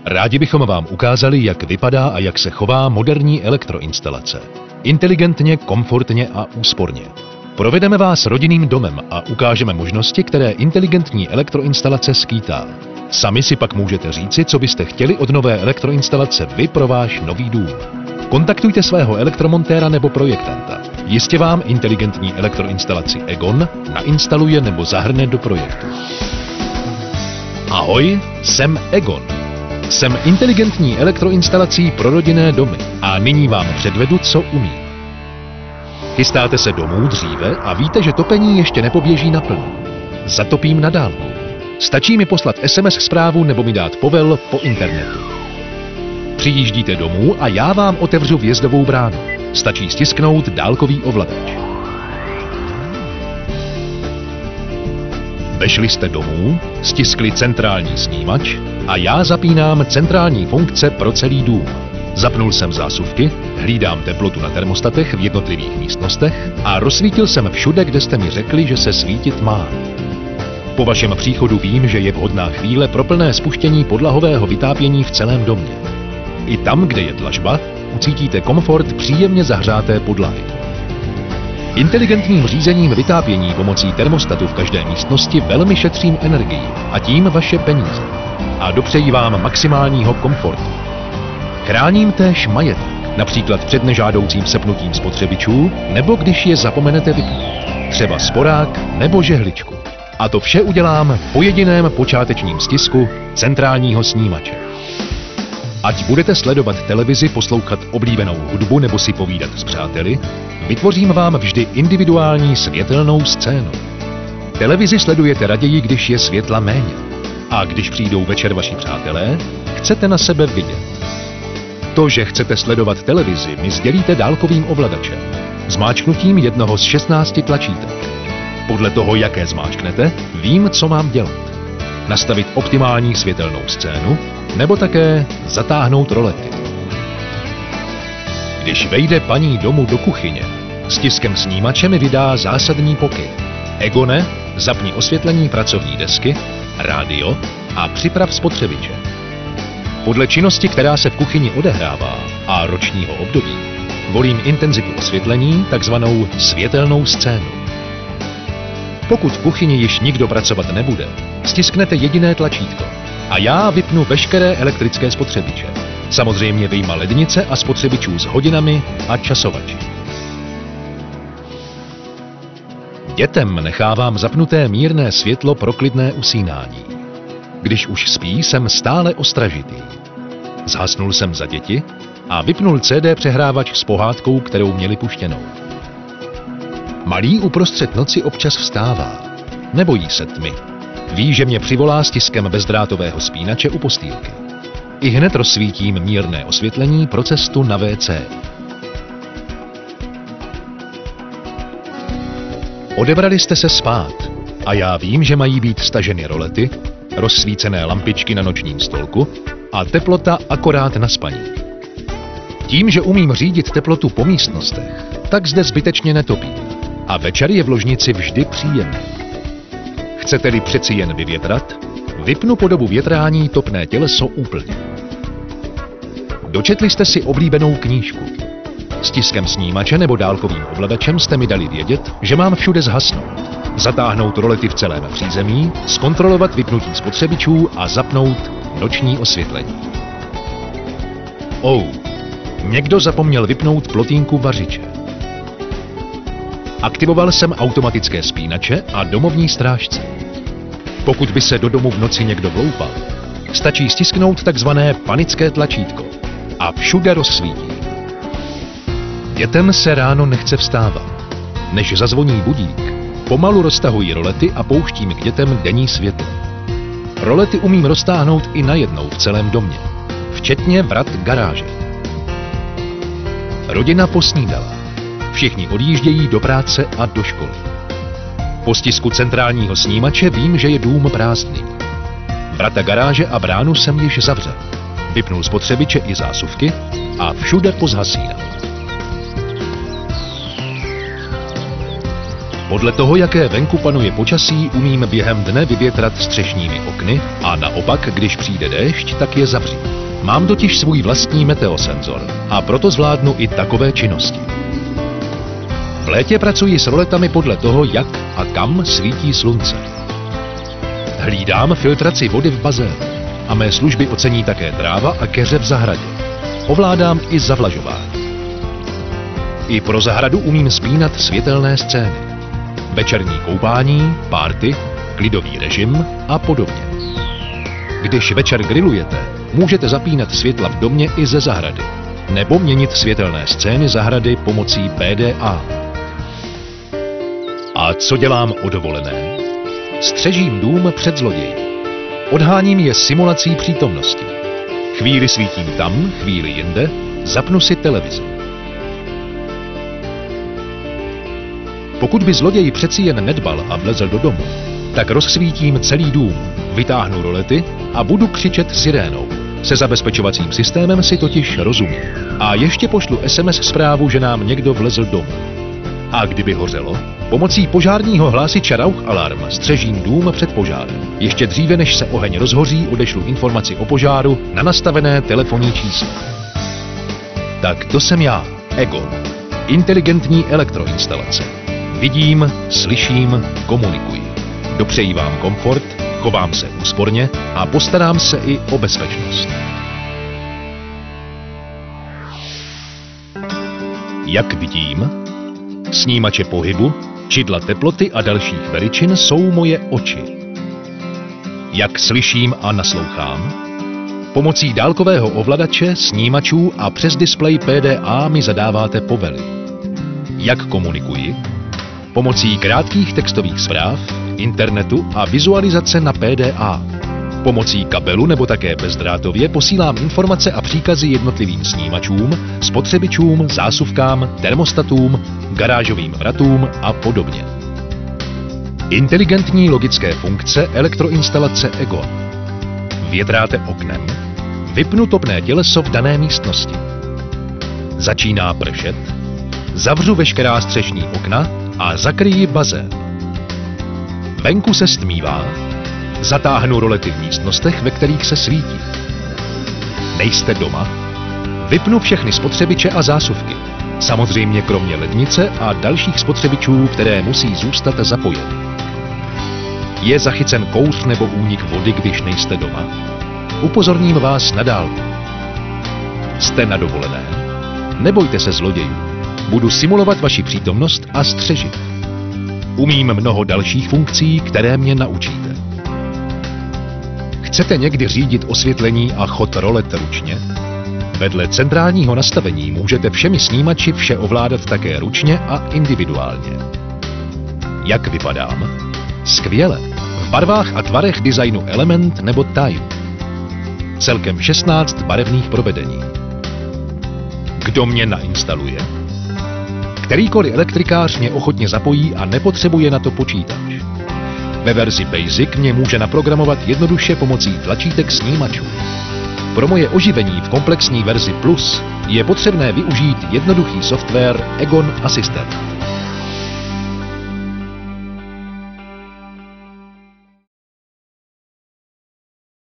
Rádi bychom vám ukázali, jak vypadá a jak se chová moderní elektroinstalace. Inteligentně, komfortně a úsporně. Provedeme vás rodinným domem a ukážeme možnosti, které inteligentní elektroinstalace skýtá. Sami si pak můžete říci, co byste chtěli od nové elektroinstalace vy pro váš nový dům. Kontaktujte svého elektromontéra nebo projektanta. Jistě vám inteligentní elektroinstalaci Egon nainstaluje nebo zahrne do projektu. Ahoj, jsem Egon. Jsem inteligentní elektroinstalací pro rodinné domy a nyní vám předvedu, co umím. Chystáte se domů dříve a víte, že topení ještě nepoběží naplno. Zatopím na dálku. Stačí mi poslat SMS zprávu nebo mi dát povel po internetu. Přijíždíte domů a já vám otevřu vjezdovou bránu. Stačí stisknout dálkový ovladač. Vešli jste domů, stiskli centrální snímač a já zapínám centrální funkce pro celý dům. Zapnul jsem zásuvky, hlídám teplotu na termostatech v jednotlivých místnostech a rozsvítil jsem všude, kde jste mi řekli, že se svítit má. Po vašem příchodu vím, že je vhodná chvíle pro plné spuštění podlahového vytápění v celém domě. I tam, kde je dlažba, ucítíte komfort příjemně zahřáté podlahy. Inteligentním řízením vytápění pomocí termostatu v každé místnosti velmi šetřím energii a tím vaše peníze. A dopřeji vám maximálního komfortu. Chráním též majetek, například před nežádoucím sepnutím spotřebičů, nebo když je zapomenete vypnout, třeba sporák nebo žehličku. A to vše udělám po jediném počátečním stisku centrálního snímače. Ať budete sledovat televizi, poslouchat oblíbenou hudbu nebo si povídat s přáteli, vytvořím vám vždy individuální světelnou scénu. Televizi sledujete raději, když je světla méně. A když přijdou večer vaši přátelé, chcete na sebe vidět. To, že chcete sledovat televizi, mi sdělíte dálkovým ovladačem, zmáčknutím jednoho z 16 tlačítek. Podle toho, jaké zmáčknete, vím, co mám dělat. Nastavit optimální světelnou scénu, nebo také zatáhnout rolety. Když vejde paní domu do kuchyně, stiskem snímače mi vydá zásadní pokyn. Egone, zapni osvětlení pracovní desky, rádio a připrav spotřebiče. Podle činnosti, která se v kuchyni odehrává a ročního období, volím intenzitu osvětlení, takzvanou světelnou scénu. Pokud v kuchyni již nikdo pracovat nebude, stisknete jediné tlačítko a já vypnu veškeré elektrické spotřebiče. Samozřejmě vyjma lednice a spotřebičů s hodinami a časovači. Dětem nechávám zapnuté mírné světlo pro klidné usínání. Když už spí, jsem stále ostražitý. Zhasnul jsem za děti a vypnul CD přehrávač s pohádkou, kterou měli puštěnou. Malý uprostřed noci občas vstává. Nebojí se tmy. Ví, že mě přivolá stiskem bezdrátového spínače u postýlky. I hned rozsvítím mírné osvětlení pro cestu na WC. Odebrali jste se spát a já vím, že mají být staženy rolety, rozsvícené lampičky na nočním stolku a teplota akorát na spaní. Tím, že umím řídit teplotu po místnostech, tak zde zbytečně netopím a večer je v ložnici vždy příjemný. Chcete-li přeci jen vyvětrat, vypnu po dobu větrání topné těleso úplně. Dočetli jste si oblíbenou knížku. Stiskem snímače nebo dálkovým ovladačem jste mi dali vědět, že mám všude zhasnout, zatáhnout rolety v celém přízemí, zkontrolovat vypnutí spotřebičů a zapnout noční osvětlení. Někdo zapomněl vypnout plotínku vařiče. Aktivoval jsem automatické spínače a domovní strážce. Pokud by se do domu v noci někdo vloupal, stačí stisknout takzvané panické tlačítko a všude rozsvítí. Dětem se ráno nechce vstávat. Než zazvoní budík, pomalu roztahuji rolety a pouštím k dětem denní světlo. Rolety umím roztáhnout i najednou v celém domě, včetně vrat garáže. Rodina posnídala. Všichni odjíždějí do práce a do školy. Po stisku centrálního snímače vím, že je dům prázdný. Vrata garáže a bránu jsem již zavřel. Vypnul spotřebiče i zásuvky a všude pozhasínal. Podle toho, jaké venku panuje počasí, umím během dne vyvětrat střešními okny a naopak, když přijde déšť, tak je zavřít. Mám totiž svůj vlastní meteosenzor a proto zvládnu i takové činnosti. V létě pracuji s roletami podle toho, jak a kam svítí slunce. Hlídám filtraci vody v bazénu a mé služby ocení také tráva a keře v zahradě. Ovládám i zavlažování. I pro zahradu umím spínat světelné scény. Večerní koupání, párty, klidový režim a podobně. Když večer grillujete, můžete zapínat světla v domě i ze zahrady, nebo měnit světelné scény zahrady pomocí PDA. A co dělám o dovolené? Střežím dům před zloději. Odháním je simulací přítomnosti. Chvíli svítím tam, chvíli jinde, zapnu si televizi. Pokud by zloděj přeci jen nedbal a vlezl do domu, tak rozsvítím celý dům, vytáhnu rolety a budu křičet sirénou. Se zabezpečovacím systémem si totiž rozumím. A ještě pošlu SMS zprávu, že nám někdo vlezl domů. A kdyby hořelo, pomocí požárního hlásiče Rauch Alarm střežím dům před požárem. Ještě dříve, než se oheň rozhoří, odešlu informaci o požáru na nastavené telefonní číslo. Tak to jsem já, Egon. Inteligentní elektroinstalace. Vidím, slyším, komunikuji. Dopřeji vám komfort, chovám se úsporně a postarám se i o bezpečnost. Jak vidím, snímače pohybu, čidla teploty a dalších veličin jsou moje oči. Jak slyším a naslouchám? Pomocí dálkového ovladače, snímačů a přes displej PDA mi zadáváte povely. Jak komunikuji? Pomocí krátkých textových zpráv, internetu a vizualizace na PDA. Pomocí kabelu nebo také bezdrátově posílám informace a příkazy jednotlivým snímačům, spotřebičům, zásuvkám, termostatům, garážovým vratům a podobně. Inteligentní logické funkce elektroinstalace Egon. Větráte oknem, vypnu topné těleso v dané místnosti. Začíná pršet, zavřu veškerá střešní okna a zakryji bazén. Venku se stmívá, zatáhnu rolety v místnostech, ve kterých se svítí. Nejste doma? Vypnu všechny spotřebiče a zásuvky. Samozřejmě kromě lednice a dalších spotřebičů, které musí zůstat zapojeny. Je zachycen kouř nebo únik vody, když nejste doma? Upozorním vás na dálku. Jste na dovolené? Nebojte se zlodějů. Budu simulovat vaši přítomnost a střežit. Umím mnoho dalších funkcí, které mě naučíte. Chcete někdy řídit osvětlení a chod rolet ručně? Vedle centrálního nastavení můžete všemi snímači vše ovládat také ručně a individuálně. Jak vypadám? Skvěle. V barvách a tvarech designu Element nebo Time. Celkem 16 barevných provedení. Kdo mě nainstaluje? Kterýkoliv elektrikář mě ochotně zapojí a nepotřebuje na to počítač. Ve verzi Basic mě může naprogramovat jednoduše pomocí tlačítek snímačů. Pro moje oživení v komplexní verzi Plus je potřebné využít jednoduchý software Egon Assistant.